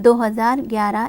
2011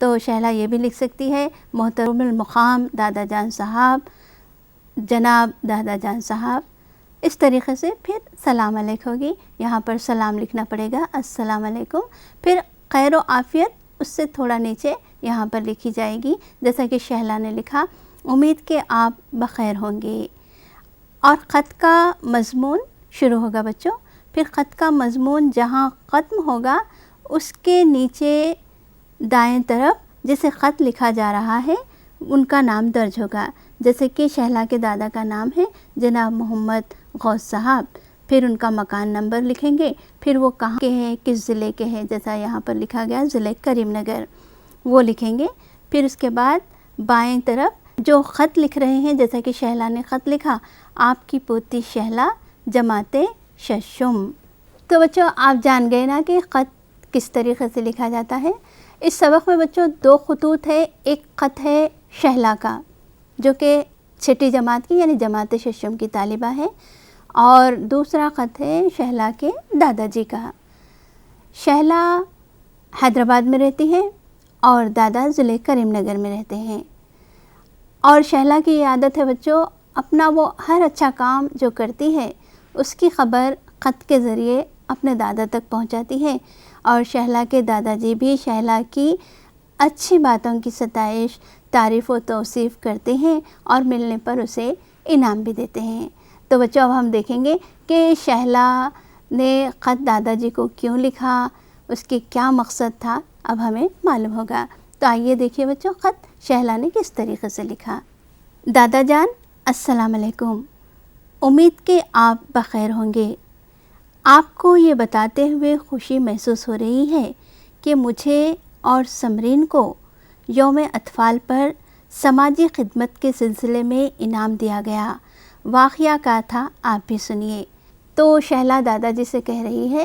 تو شہلا یہ بھی لکھ سکتی ہے محترم المقام دادا جان صاحب، جناب دادا جان صاحب، اس طریقے سے پھر سلام علیکم ہوگی، یہاں پر سلام لکھنا پڑے گا السلام علیکم، پھر خیر و عافیت اس سے تھوڑا نیچے یہاں پر لکھی جائے گی جیسا کہ شہلا نے لکھا امید کہ آپ بخیر ہوں گے، اور خط کا مضمون شروع ہوگا بچوں، پھر خط کا مضمون جہاں ختم ہوگا اس کے نیچے دائیں طرف جسے خط لکھا جا رہا ہے ان کا نام درج ہوگا، جیسے کہ شہلا کے دادا کا نام ہے جناب محمد غوث صاحب، پھر ان کا مکان نمبر لکھیں گے، پھر وہ کہاں کے ہیں، کس ضلع کے ہیں، جیسا یہاں پر لکھا گیا ضلع کریم نگر، وہ لکھیں گے، پھر اس کے بعد بائیں طرف جو خط لکھ رہے ہیں جیسا کہ شہلا نے خط لکھا آپ کی پوتی شہلا جماعت ششم۔ تو بچوں آپ جان گئے نا کہ خط کس طریقے سے لکھا جاتا ہے۔ اس سبق میں بچوں 2 خطوط ہے، ایک خط ہے شہلا کا جو کہ 6ٹھی جماعت کی یعنی جماعت ششم کی طالبہ ہے، اور دوسرا خط ہے شہلا کے دادا جی کا۔ شہلا حیدرآباد میں رہتی ہے اور دادا ضلع کریم نگر میں رہتے ہیں، اور شہلا کی یہ عادت ہے بچوں اپنا وہ ہر اچھا کام جو کرتی ہے اس کی خبر خط کے ذریعے اپنے دادا تک پہنچاتی ہے، اور شہلا کے دادا جی بھی شہلا کی اچھی باتوں کی ستائش، تعریف و توصیف کرتے ہیں اور ملنے پر اسے انعام بھی دیتے ہیں۔ تو بچوں اب ہم دیکھیں گے کہ شہلا نے خط دادا جی کو کیوں لکھا، اس کی کیا مقصد تھا، اب ہمیں معلوم ہوگا۔ تو آئیے دیکھیے بچوں خط شہلا نے کس طریقے سے لکھا۔ دادا جان السلام علیکم، امید کہ آپ بخیر ہوں گے۔ آپ کو یہ بتاتے ہوئے خوشی محسوس ہو رہی ہے کہ مجھے اور سمرین کو یوم اطفال پر سماجی خدمت کے سلسلے میں انعام دیا گیا، واقعہ کیا تھا آپ بھی سنیے۔ تو شہلا دادا جی سے کہہ رہی ہے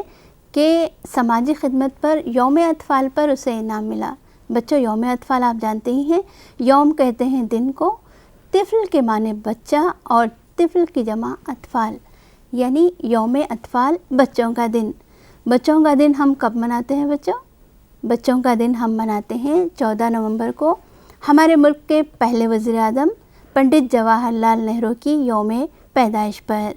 کہ سماجی خدمت پر یوم اطفال پر اسے انعام ملا۔ بچوں یوم اطفال آپ جانتے ہی ہیں، یوم کہتے ہیں دن کو، طفل کے معنی بچہ اور طفل کی جمع اطفال، یعنی یوم اطفال بچوں کا دن۔ بچوں کا دن ہم کب مناتے ہیں بچوں؟ بچوں کا دن ہم مناتے ہیں 14 نومبر کو ہمارے ملک کے پہلے وزیر اعظم پنڈت جواہر لال نہرو کی یوم پیدائش پر۔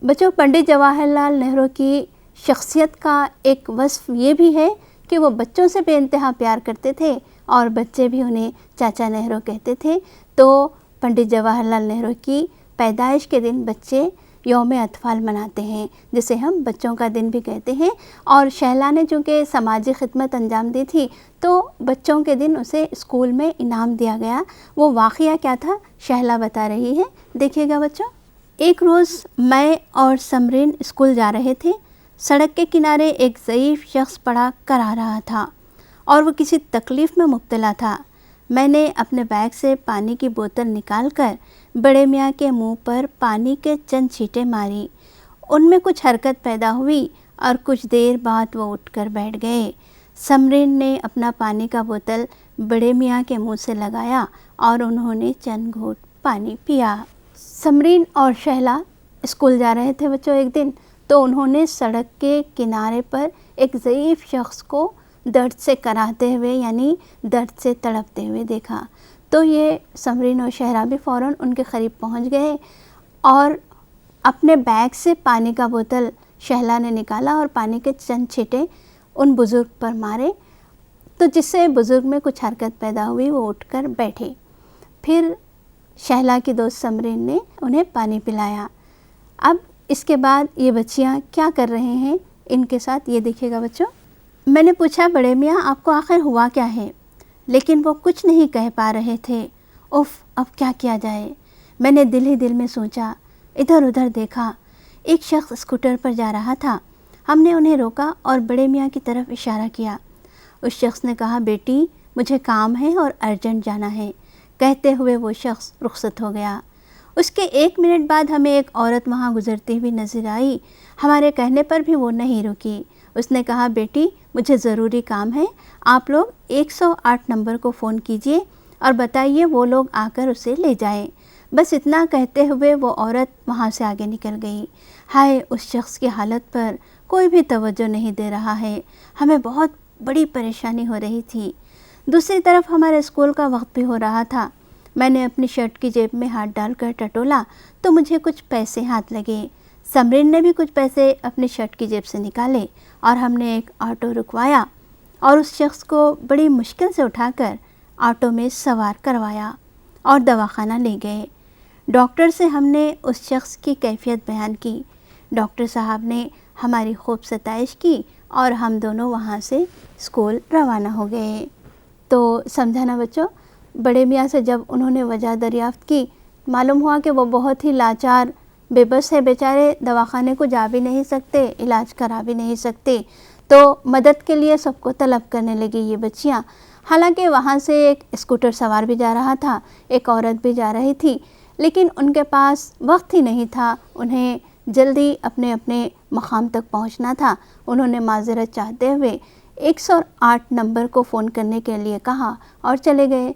بچوں پنڈت جواہر لال نہرو کی شخصیت کا ایک وصف یہ بھی ہے کہ وہ بچوں سے بے انتہا پیار کرتے تھے اور بچے بھی انہیں چاچا نہرو کہتے تھے۔ تو پنڈت جواہر لال نہرو کی پیدائش کے دن بچے یوم اطفال مناتے ہیں، جسے ہم بچوں کا دن بھی کہتے ہیں، اور شہلا نے چونکہ سماجی خدمت انجام دی تھی تو بچوں کے دن اسے اسکول میں انعام دیا گیا۔ وہ واقعہ کیا تھا شہلا بتا رہی ہے، دیکھیے گا بچوں۔ ایک روز میں اور سمرین اسکول جا رہے تھے، سڑک کے کنارے ایک ضعیف شخص پڑا کر آ رہا تھا اور وہ کسی تکلیف میں مبتلا تھا۔ میں نے اپنے بیگ سے پانی کی بوتل نکال کر بڑے میاں کے منہ پر پانی کے چند چھینٹے ماری، ان میں کچھ حرکت پیدا ہوئی اور کچھ دیر بعد وہ اٹھ کر بیٹھ گئے۔ سمرین نے اپنا پانی کا بوتل بڑے میاں کے منہ سے لگایا اور انہوں نے چند گھونٹ پانی پیا۔ سمرین اور شہلا اسکول جا رہے تھے بچوں ایک دن، تو انہوں نے سڑک کے کنارے پر ایک ضعیف شخص کو درد سے کراہتے ہوئے یعنی درد سے تڑپتے ہوئے دیکھا۔ تو یہ سمرین اور شہلا بھی فوراً ان کے قریب پہنچ گئے اور اپنے بیگ سے پانی کا بوتل شہلا نے نکالا اور پانی کے چند چھینٹے ان بزرگ پر مارے، تو جس سے بزرگ میں کچھ حرکت پیدا ہوئی، وہ اٹھ کر بیٹھے۔ پھر شہلا کی دوست سمرین نے انہیں پانی پلایا۔ اب اس کے بعد یہ بچیاں کیا کر رہے ہیں ان کے ساتھ یہ دیکھیے گا بچوں۔ میں نے پوچھا بڑے میاں آپ کو آخر ہوا کیا ہے؟ لیکن وہ کچھ نہیں کہہ پا رہے تھے۔ اف اب کیا کیا جائے؟ میں نے دل ہی دل میں سوچا، ادھر ادھر دیکھا، ایک شخص اسکوٹر پر جا رہا تھا۔ ہم نے انہیں روکا اور بڑے میاں کی طرف اشارہ کیا۔ اس شخص نے کہا بیٹی مجھے کام ہے اور ارجنٹ جانا ہے، کہتے ہوئے وہ شخص رخصت ہو گیا۔ اس کے 1 منٹ بعد ہمیں ایک عورت وہاں گزرتی ہوئی نظر آئی، ہمارے کہنے پر بھی وہ نہیں رکی۔ اس نے کہا بیٹی مجھے ضروری کام ہے، آپ لوگ 108 نمبر کو فون کیجئے اور بتائیے وہ لوگ آ کر اسے لے جائیں۔ بس اتنا کہتے ہوئے وہ عورت وہاں سے آگے نکل گئی۔ ہائے اس شخص کی حالت پر کوئی بھی توجہ نہیں دے رہا ہے، ہمیں بہت بڑی پریشانی ہو رہی تھی۔ دوسری طرف ہمارے اسکول کا وقت بھی ہو رہا تھا۔ میں نے اپنی شرٹ کی جیب میں ہاتھ ڈال کر ٹٹولا تو مجھے کچھ پیسے ہاتھ لگے۔ سمرین نے بھی کچھ پیسے اپنی شرٹ کی جیب سے نکالے اور ہم نے ایک آٹو رکوایا اور اس شخص کو بڑی مشکل سے اٹھا کر آٹو میں سوار کروایا اور دواخانہ لے گئے۔ ڈاکٹر سے ہم نے اس شخص کی کیفیت بیان کی۔ ڈاکٹر صاحب نے ہماری خوب ستائش کی اور ہم دونوں وہاں سے اسکول روانہ ہو گئے۔ تو سمجھا نا بچوں، بڑے میاں سے جب انہوں نے وجہ دریافت کی، معلوم ہوا کہ وہ بہت ہی لاچار بے بس ہے بیچارے، دواخانے کو جا بھی نہیں سکتے، علاج کرا بھی نہیں سکتے، تو مدد کے لیے سب کو طلب کرنے لگی یہ بچیاں۔ حالانکہ وہاں سے ایک اسکوٹر سوار بھی جا رہا تھا، ایک عورت بھی جا رہی تھی، لیکن ان کے پاس وقت ہی نہیں تھا، انہیں جلدی اپنے اپنے مقام تک پہنچنا تھا۔ انہوں نے معذرت چاہتے ہوئے 108 نمبر کو فون کرنے کے لیے کہا اور چلے گئے۔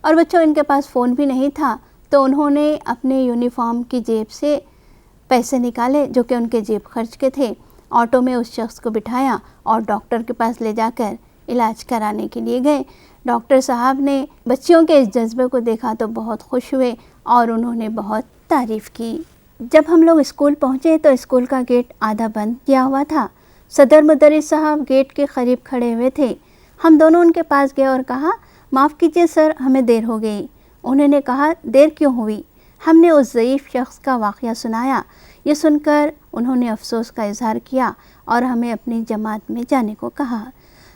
اور بچوں، ان کے پاس فون بھی نہیں تھا، تو انہوں نے اپنے یونیفارم کی جیب سے پیسے نکالے جو کہ ان کے جیب خرچ کے تھے، آٹو میں اس شخص کو بٹھایا اور ڈاکٹر کے پاس لے جا کر علاج کرانے کے لیے گئے۔ ڈاکٹر صاحب نے بچیوں کے اس جذبے کو دیکھا تو بہت خوش ہوئے اور انہوں نے بہت تعریف کی۔ جب ہم لوگ اسکول پہنچے تو اسکول کا گیٹ آدھا بند کیا ہوا تھا۔ صدر مدرس صاحب گیٹ کے قریب کھڑے ہوئے تھے۔ ہم دونوں ان کے پاس گئے اور کہا، معاف کیجیے سر، ہمیں دیر ہو گئی۔ انہوں نے کہا، دیر کیوں ہوئی؟ ہم نے اس ضعیف شخص کا واقعہ سنایا۔ یہ سن کر انہوں نے افسوس کا اظہار کیا اور ہمیں اپنی جماعت میں جانے کو کہا۔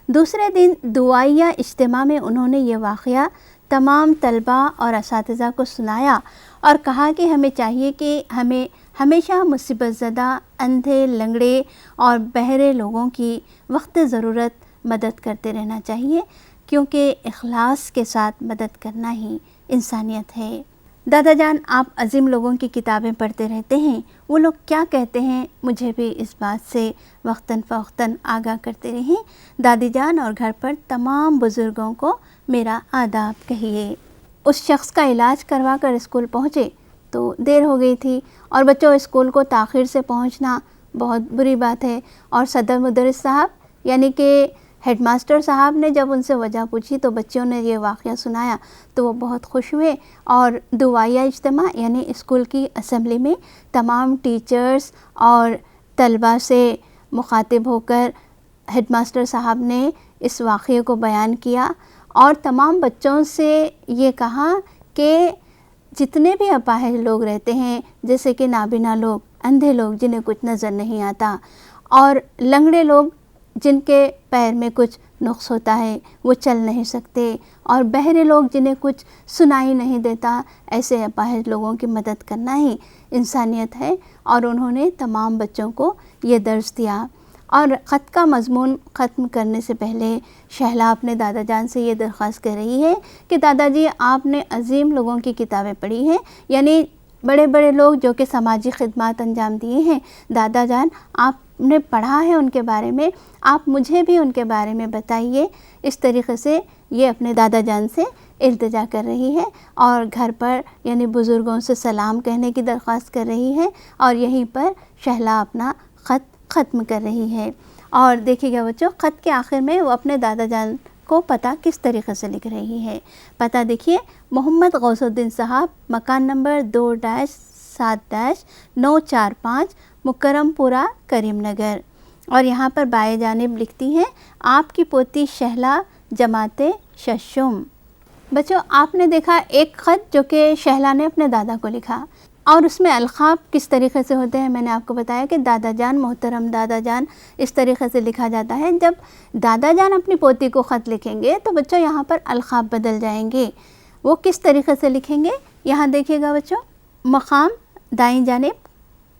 دوسرے دن دعائیہ اجتماع میں انہوں نے یہ واقعہ تمام طلباء اور اساتذہ کو سنایا اور کہا کہ ہمیں چاہیے کہ ہمیں ہمیشہ مصیبت زدہ، اندھے، لنگڑے اور بہرے لوگوں کی وقت ضرورت مدد کرتے رہنا چاہیے، کیونکہ اخلاص کے ساتھ مدد کرنا ہی انسانیت ہے۔ دادا جان، آپ عظیم لوگوں کی کتابیں پڑھتے رہتے ہیں، وہ لوگ کیا کہتے ہیں مجھے بھی اس بات سے وقتاً فوقتاً آگاہ کرتے رہیں۔ دادی جان اور گھر پر تمام بزرگوں کو میرا آداب کہیے۔ اس شخص کا علاج کروا کر اسکول پہنچے تو دیر ہو گئی تھی، اور بچوں، اسکول کو تاخیر سے پہنچنا بہت بری بات ہے۔ اور صدر مدرس صاحب یعنی کہ ہیڈ ماسٹر صاحب نے جب ان سے وجہ پوچھی تو بچوں نے یہ واقعہ سنایا تو وہ بہت خوش ہوئے، اور دعائیہ اجتماع یعنی اسکول کی اسمبلی میں تمام ٹیچرز اور طلباء سے مخاطب ہو کر ہیڈ ماسٹر صاحب نے اس واقعے کو بیان کیا اور تمام بچوں سے یہ کہا کہ جتنے بھی اپاہج لوگ رہتے ہیں، جیسے کہ نابینا لوگ، اندھے لوگ جنہیں کچھ نظر نہیں آتا، اور لنگڑے لوگ جن کے پیر میں کچھ نقص ہوتا ہے، وہ چل نہیں سکتے، اور بہرے لوگ جنہیں کچھ سنائی نہیں دیتا، ایسے اپاہج لوگوں کی مدد کرنا ہی انسانیت ہے۔ اور انہوں نے تمام بچوں کو یہ درس دیا۔ اور خط کا مضمون ختم کرنے سے پہلے شہلا اپنے دادا جان سے یہ درخواست کر رہی ہے کہ دادا جی، آپ نے عظیم لوگوں کی کتابیں پڑھی ہیں، یعنی بڑے بڑے لوگ جو کہ سماجی خدمات انجام دیے ہیں، دادا جان آپ نے پڑھا ہے ان کے بارے میں، آپ مجھے بھی ان کے بارے میں بتائیے۔ اس طریقے سے یہ اپنے دادا جان سے التجا کر رہی ہے اور گھر پر یعنی بزرگوں سے سلام کہنے کی درخواست کر رہی ہے، اور یہیں پر شہلا اپنا خط ختم کر رہی ہے۔ اور دیکھیے گا بچوں، خط کے آخر میں وہ اپنے دادا جان کو پتہ کس طریقے سے لکھ رہی ہے۔ پتہ دیکھیے، محمد غوث الدین صاحب، مکان نمبر 2-7-945 مکرم پورہ، کریم نگر۔ اور یہاں پر بائیں جانب لکھتی ہیں، آپ کی پوتی شہلا، جماعت ششم۔ بچوں، آپ نے دیکھا ایک خط جو کہ شہلا نے اپنے دادا کو لکھا، اور اس میں القاب کس طریقے سے ہوتے ہیں میں نے آپ کو بتایا کہ دادا جان، محترم دادا جان، اس طریقے سے لکھا جاتا ہے۔ جب دادا جان اپنی پوتی کو خط لکھیں گے تو بچوں یہاں پر القاب بدل جائیں گے۔ وہ کس طریقے سے لکھیں گے، یہاں دیکھیے گا بچوں، مقام دائیں جانب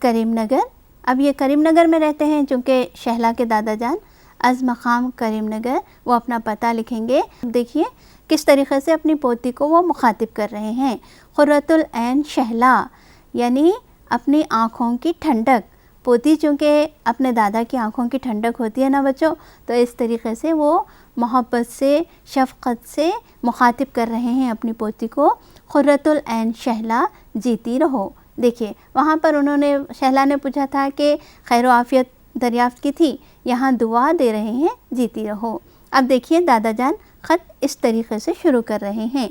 کریم نگر۔ اب یہ کریم نگر میں رہتے ہیں چونکہ شہلا کے دادا جان، از مقام کریم نگر وہ اپنا پتہ لکھیں گے۔ دیکھیے کس طریقے سے اپنی پوتی کو وہ مخاطب کر رہے ہیں، قرۃ العین شہلا، یعنی اپنی آنکھوں کی ٹھنڈک۔ پوتی چونکہ اپنے دادا کی آنکھوں کی ٹھنڈک ہوتی ہے نا بچوں، تو اس طریقے سے وہ محبت سے، شفقت سے مخاطب کر رہے ہیں اپنی پوتی کو، قرۃ العین شہلا، جیتی رہو۔ دیکھیے وہاں پر انہوں نے، شہلا نے پوچھا تھا کہ خیر و عافیت دریافت کی تھی، یہاں دعا دے رہے ہیں، جیتی رہو۔ اب دیکھیے دادا جان خط اس طریقے سے شروع کر رہے ہیں: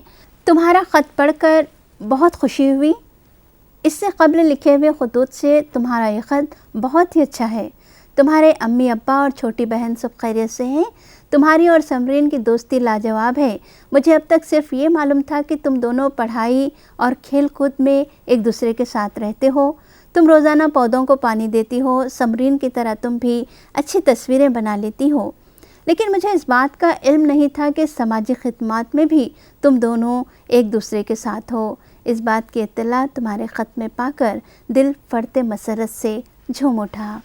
تمہارا خط پڑھ کر بہت خوشی ہوئی، اس سے قبل لکھے ہوئے خطوط سے تمہارا یہ خط بہت ہی اچھا ہے، تمہارے امی ابا اور چھوٹی بہن سب خیریت سے ہیں، تمہاری اور سمرین کی دوستی لاجواب ہے، مجھے اب تک صرف یہ معلوم تھا کہ تم دونوں پڑھائی اور کھیل کود میں ایک دوسرے کے ساتھ رہتے ہو، تم روزانہ پودوں کو پانی دیتی ہو، سمرین کی طرح تم بھی اچھی تصویریں بنا لیتی ہو، لیکن مجھے اس بات کا علم نہیں تھا کہ سماجی خدمات میں بھی تم دونوں ایک دوسرے کے ساتھ ہو، اس بات کی اطلاع تمہارے خط میں پا کر دل فرتے مسرت سے جھوم اٹھا۔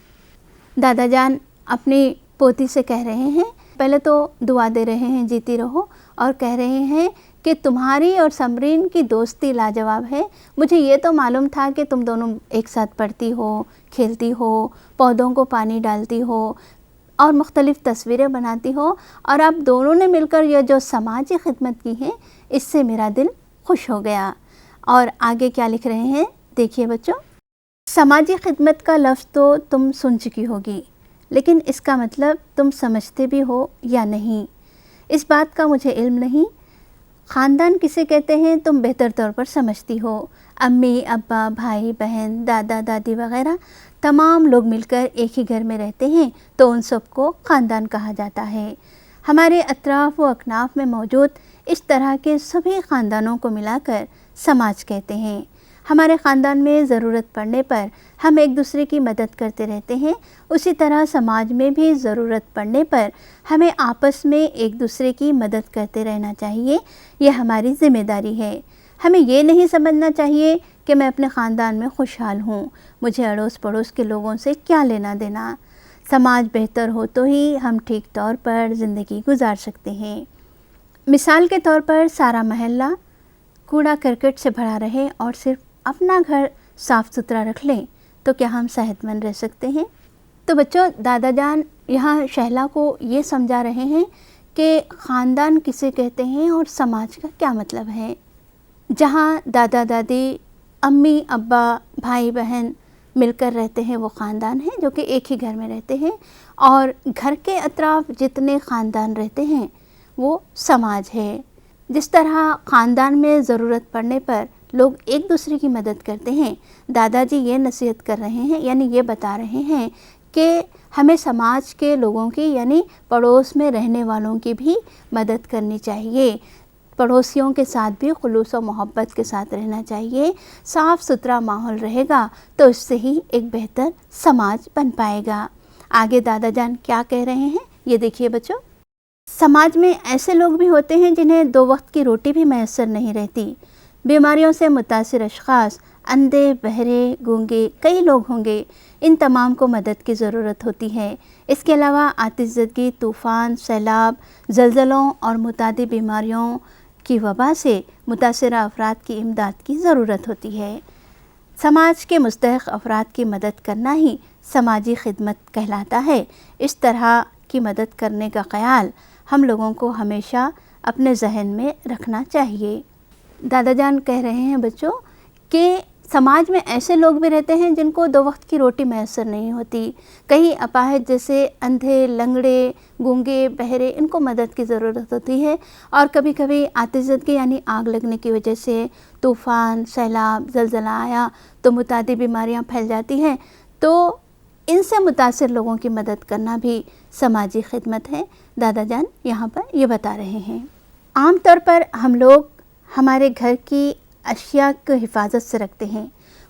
دادا جان اپنی پوتی سے کہہ رہے ہیں، پہلے تو دعا دے رہے ہیں جیتی رہو، اور کہہ رہے ہیں کہ تمہاری اور سمرین کی دوستی لاجواب ہے، مجھے یہ تو معلوم تھا کہ تم دونوں ایک ساتھ پڑھتی ہو، کھیلتی ہو، پودوں کو پانی ڈالتی ہو اور مختلف تصویریں بناتی ہو، اور آپ دونوں نے مل کر یہ جو سماجی خدمت کی ہے اس سے میرا دل خوش ہو گیا۔ اور آگے کیا لکھ رہے ہیں دیکھیے بچوں، سماجی خدمت کا لفظ تو تم سن چکی ہوگی، لیکن اس کا مطلب تم سمجھتے بھی ہو یا نہیں، اس بات کا مجھے علم نہیں۔ خاندان کسے کہتے ہیں تم بہتر طور پر سمجھتی ہو، امی ابا بھائی بہن دادا دادی وغیرہ تمام لوگ مل کر ایک ہی گھر میں رہتے ہیں تو ان سب کو خاندان کہا جاتا ہے۔ ہمارے اطراف و اکناف میں موجود اس طرح کے سبھی خاندانوں کو ملا کر سماج کہتے ہیں۔ ہمارے خاندان میں ضرورت پڑنے پر ہم ایک دوسرے کی مدد کرتے رہتے ہیں، اسی طرح سماج میں بھی ضرورت پڑنے پر ہمیں آپس میں ایک دوسرے کی مدد کرتے رہنا چاہیے، یہ ہماری ذمہ داری ہے۔ ہمیں یہ نہیں سمجھنا چاہیے کہ میں اپنے خاندان میں خوشحال ہوں، مجھے اڑوس پڑوس کے لوگوں سے کیا لینا دینا۔ سماج بہتر ہو تو ہی ہم ٹھیک طور پر زندگی گزار سکتے ہیں۔ مثال کے طور پر سارا محلہ کوڑا کرکٹ سے بھرا رہے اور صرف اپنا گھر صاف ستھرا رکھ لیں تو کیا ہم صحت مند رہ سکتے ہیں؟ تو بچوں، دادا جان یہاں شہلا کو یہ سمجھا رہے ہیں کہ خاندان کسے کہتے ہیں اور سماج کا کیا مطلب ہے۔ جہاں دادا دادی امی ابا بھائی بہن مل کر رہتے ہیں وہ خاندان ہے جو کہ ایک ہی گھر میں رہتے ہیں، اور گھر کے اطراف جتنے خاندان رہتے ہیں وہ سماج ہے۔ جس طرح خاندان میں ضرورت پڑنے پر لوگ ایک دوسرے کی مدد کرتے ہیں، دادا جی یہ نصیحت کر رہے ہیں، یعنی یہ بتا رہے ہیں کہ ہمیں سماج کے لوگوں کی یعنی پڑوس میں رہنے والوں کی بھی مدد کرنی چاہیے، پڑوسیوں کے ساتھ بھی خلوص و محبت کے ساتھ رہنا چاہیے، صاف ستھرا ماحول رہے گا تو اس سے ہی ایک بہتر سماج بن پائے گا۔ آگے دادا جان کیا کہہ رہے ہیں یہ دیکھیے بچوں، سماج میں ایسے لوگ بھی ہوتے ہیں جنہیں 2 وقت کی روٹی بھی میسر نہیں رہتی، بیماریوں سے متاثر اشخاص، اندھے بہرے گونگے کئی لوگ ہوں گے، ان تمام کو مدد کی ضرورت ہوتی ہے۔ اس کے علاوہ آتش زدگی، طوفان، سیلاب، زلزلوں اور متعدی بیماریوں کی وبا سے متاثرہ افراد کی امداد کی ضرورت ہوتی ہے۔ سماج کے مستحق افراد کی مدد کرنا ہی سماجی خدمت کہلاتا ہے۔ اس طرح کی مدد کرنے کا خیال ہم لوگوں کو ہمیشہ اپنے ذہن میں رکھنا چاہیے۔ دادا جان کہہ رہے ہیں بچوں کہ سماج میں ایسے لوگ بھی رہتے ہیں جن کو 2 وقت کی روٹی میسر نہیں ہوتی، کئی اپاہج جیسے اندھے لنگڑے گونگے بہرے ان کو مدد کی ضرورت ہوتی ہے، اور کبھی کبھی آتش زدگی یعنی آگ لگنے کی وجہ سے طوفان سیلاب زلزلہ آیا تو متعدی بیماریاں پھیل جاتی ہیں، تو ان سے متاثر لوگوں کی مدد کرنا بھی سماجی خدمت ہے۔ دادا جان یہاں پر یہ بتا رہے ہیں، عام طور پر ہم لوگ ہمارے گھر کی اشیاء کو حفاظت سے رکھتے ہیں،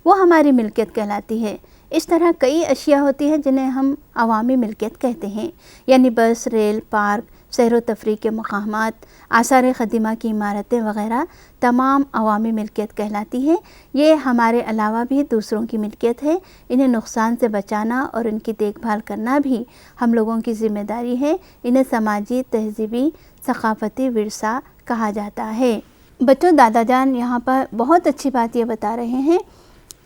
وہ ہماری ملکیت کہلاتی ہے۔ اس طرح کئی اشیاء ہوتی ہیں جنہیں ہم عوامی ملکیت کہتے ہیں، یعنی بس ریل پارک سیر و تفریح کے مقامات آثار قدیمہ کی عمارتیں وغیرہ تمام عوامی ملکیت کہلاتی ہے۔ یہ ہمارے علاوہ بھی دوسروں کی ملکیت ہے، انہیں نقصان سے بچانا اور ان کی دیکھ بھال کرنا بھی ہم لوگوں کی ذمہ داری ہے، انہیں سماجی تہذیبی ثقافتی ورثہ کہا جاتا ہے۔ بچوں، دادا جان یہاں پر بہت اچھی بات یہ بتا رہے ہیں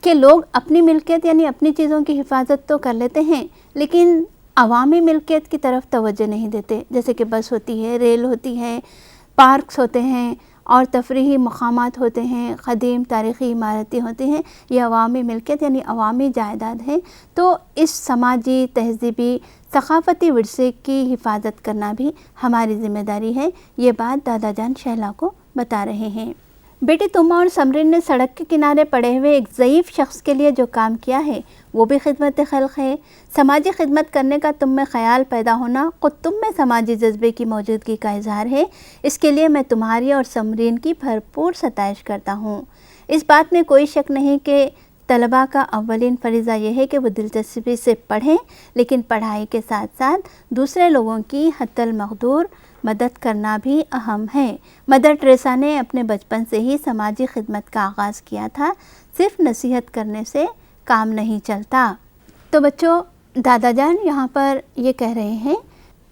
کہ لوگ اپنی ملکیت یعنی اپنی چیزوں کی حفاظت تو کر لیتے ہیں لیکن عوامی ملکیت کی طرف توجہ نہیں دیتے، جیسے کہ بس ہوتی ہے، ریل ہوتی ہے، پارکس ہوتے ہیں اور تفریحی مقامات ہوتے ہیں، قدیم تاریخی عمارتیں ہوتی ہیں، یہ عوامی ملکیت یعنی عوامی جائیداد ہیں۔ تو اس سماجی، تہذیبی، ثقافتی ورثے کی حفاظت کرنا بھی ہماری ذمہ داری ہے۔ یہ بات دادا جان شہلا کو بتا رہے ہیں۔ بیٹی، تم اور سمرین نے سڑک کے کنارے پڑے ہوئے ایک ضعیف شخص کے لیے جو کام کیا ہے وہ بھی خدمت خلق ہے۔ سماجی خدمت کرنے کا تم میں خیال پیدا ہونا خود تم میں سماجی جذبے کی موجودگی کا اظہار ہے۔ اس کے لیے میں تمہاری اور سمرین کی بھرپور ستائش کرتا ہوں۔ اس بات میں کوئی شک نہیں کہ طلباء کا اولین فریضہ یہ ہے کہ وہ دلچسپی سے پڑھیں، لیکن پڑھائی کے ساتھ ساتھ دوسرے لوگوں کی حتی المقدور مدد کرنا بھی اہم ہے۔ مدر ٹریسا نے اپنے بچپن سے ہی سماجی خدمت کا آغاز کیا تھا۔ صرف نصیحت کرنے سے کام نہیں چلتا۔ تو بچوں، دادا جان یہاں پر یہ کہہ رہے ہیں،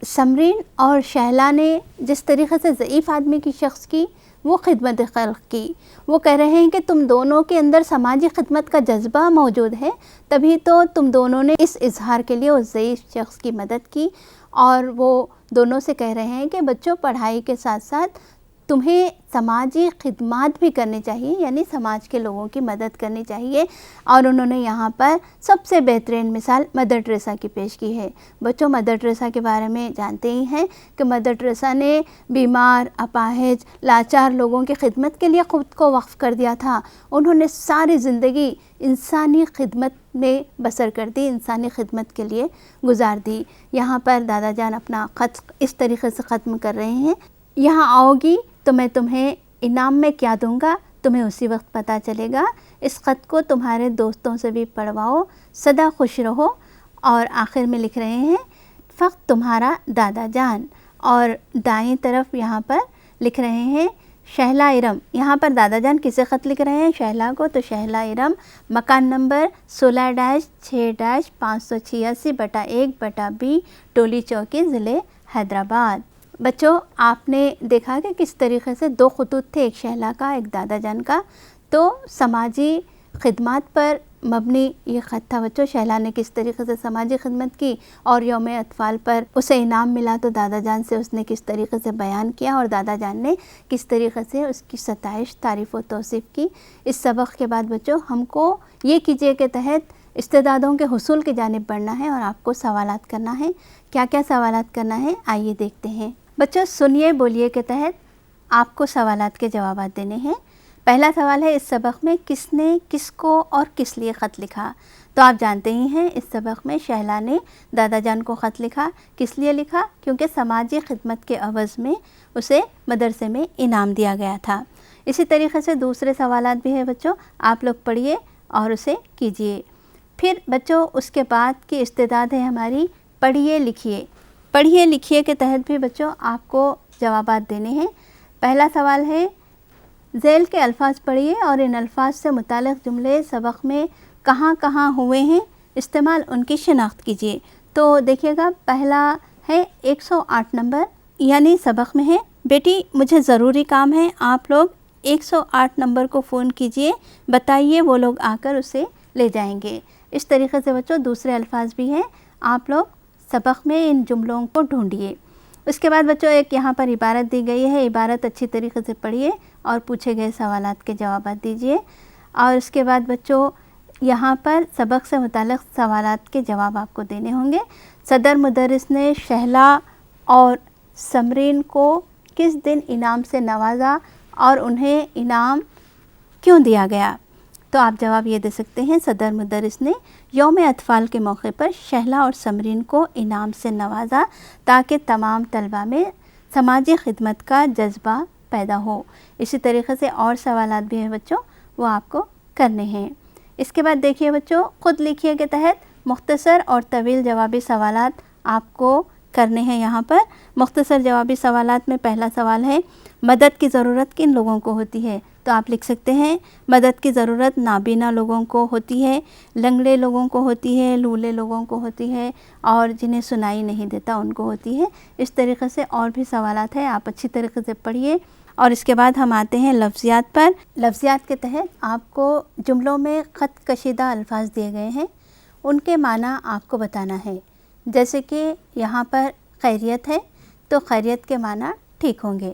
سمرین اور شہلا نے جس طریقے سے ضعیف آدمی کی شخص کی وہ خدمت خلق کی، وہ کہہ رہے ہیں کہ تم دونوں کے اندر سماجی خدمت کا جذبہ موجود ہے، تبھی تو تم دونوں نے اس اظہار کے لیے اس ضعیف شخص کی مدد کی۔ اور وہ دونوں سے کہہ رہے ہیں کہ بچوں، پڑھائی کے ساتھ ساتھ تمہیں سماجی خدمات بھی کرنی چاہیے، یعنی سماج کے لوگوں کی مدد کرنی چاہیے۔ اور انہوں نے یہاں پر سب سے بہترین مثال مدر ٹریسا کی پیش کی ہے۔ بچوں، مدر ٹریسا کے بارے میں جانتے ہی ہیں کہ مدر ٹریسا نے بیمار، اپاہج، لاچار لوگوں کی خدمت کے لیے خود کو وقف کر دیا تھا۔ انہوں نے ساری زندگی انسانی خدمت میں بسر کر دی، انسانی خدمت کے لیے گزار دی۔ یہاں پر دادا جان اپنا خط اس طریقے سے ختم کر رہے ہیں، یہاں آؤ گی تو میں تمہیں انعام میں کیا دوں گا تمہیں اسی وقت پتہ چلے گا۔ اس خط کو تمہارے دوستوں سے بھی پڑھواؤ، سدا خوش رہو۔ اور آخر میں لکھ رہے ہیں، فقط تمہارا دادا جان۔ اور دائیں طرف یہاں پر لکھ رہے ہیں شہلا ارم۔ یہاں پر دادا جان کسے خط لکھ رہے ہیں؟ شہلا کو۔ تو شہلا ارم، مکان نمبر 16-6-586/1/B، ٹولی چوکی، ضلع حیدرآباد۔ بچوں، آپ نے دیکھا کہ کس طریقے سے دو خطوط تھے، ایک شہلا کا، ایک دادا جان کا۔ تو سماجی خدمات پر مبنی یہ خط تھا بچوں۔ شہلا نے کس طریقے سے سماجی خدمت کی اور یوم اطفال پر اسے انعام ملا تو دادا جان سے اس نے کس طریقے سے بیان کیا، اور دادا جان نے کس طریقے سے اس کی ستائش، تعریف و توصیف کی۔ اس سبق کے بعد بچوں ہم کو یہ کیجیے کے تحت استعدادوں کے حصول کی جانب بڑھنا ہے اور آپ کو سوالات کرنا ہے۔ کیا کیا سوالات کرنا ہے آئیے دیکھتے ہیں۔ بچوں، سنیے بولیے کے تحت آپ کو سوالات کے جوابات دینے ہیں۔ پہلا سوال ہے، اس سبق میں کس نے کس کو اور کس لیے خط لکھا؟ تو آپ جانتے ہی ہیں اس سبق میں شہلا نے دادا جان کو خط لکھا۔ کس لیے لکھا؟ کیونکہ سماجی خدمت کے عوض میں اسے مدرسے میں انعام دیا گیا تھا۔ اسی طریقے سے دوسرے سوالات بھی ہیں بچوں، آپ لوگ پڑھیے اور اسے کیجیے۔ پھر بچوں اس کے بعد کی استعداد ہے ہماری پڑھیے لکھیے۔ پڑھیے لکھیے کے تحت بھی بچوں آپ کو جوابات دینے ہیں۔ پہلا سوال ہے، ذیل کے الفاظ پڑھیے اور ان الفاظ سے متعلق جملے سبق میں کہاں کہاں ہوئے ہیں، استعمال ان کی شناخت کیجیے۔ تو دیکھیے گا، پہلا ہے 108 نمبر، یعنی سبق میں ہے، بیٹی مجھے ضروری کام ہے، آپ لوگ 108 نمبر کو فون کیجیے، بتائیے، وہ لوگ آ کر اسے لے جائیں گے۔ اس طریقے سے بچوں دوسرے الفاظ بھی ہیں، آپ لوگ سبق میں ان جملوں کو ڈھونڈیے۔ اس کے بعد بچوں ایک یہاں پر عبارت دی گئی ہے، عبارت اچھی طریقے سے پڑھیے اور پوچھے گئے سوالات کے جوابات دیجیے۔ اور اس کے بعد بچوں یہاں پر سبق سے متعلق سوالات کے جواب آپ کو دینے ہوں گے۔ صدر مدرس نے شہلا اور سمرین کو کس دن انعام سے نوازا اور انہیں انعام کیوں دیا گیا؟ تو آپ جواب یہ دے سکتے ہیں، صدر مدرس نے یوم اطفال کے موقع پر شہلا اور سمرین کو انعام سے نوازا تاکہ تمام طلباء میں سماجی خدمت کا جذبہ پیدا ہو۔ اسی طریقے سے اور سوالات بھی ہیں بچوں، وہ آپ کو کرنے ہیں۔ اس کے بعد دیکھیے بچوں، خود لکھیے کے تحت مختصر اور طویل جوابی سوالات آپ کو کرنے ہیں۔ یہاں پر مختصر جوابی سوالات میں پہلا سوال ہے، مدد کی ضرورت کن لوگوں کو ہوتی ہے؟ تو آپ لکھ سکتے ہیں، مدد کی ضرورت نابینا لوگوں کو ہوتی ہے، لنگڑے لوگوں کو ہوتی ہے، لولے لوگوں کو ہوتی ہے، اور جنہیں سنائی نہیں دیتا ان کو ہوتی ہے۔ اس طریقے سے اور بھی سوالات ہیں، آپ اچھی طریقے سے پڑھیے۔ اور اس کے بعد ہم آتے ہیں لفظیات پر۔ لفظیات کے تحت آپ کو جملوں میں خط کشیدہ الفاظ دیے گئے ہیں، ان کے معنی آپ کو بتانا ہے۔ جیسے کہ یہاں پر خیریت ہے تو خیریت کے معنی ٹھیک ہوں گے،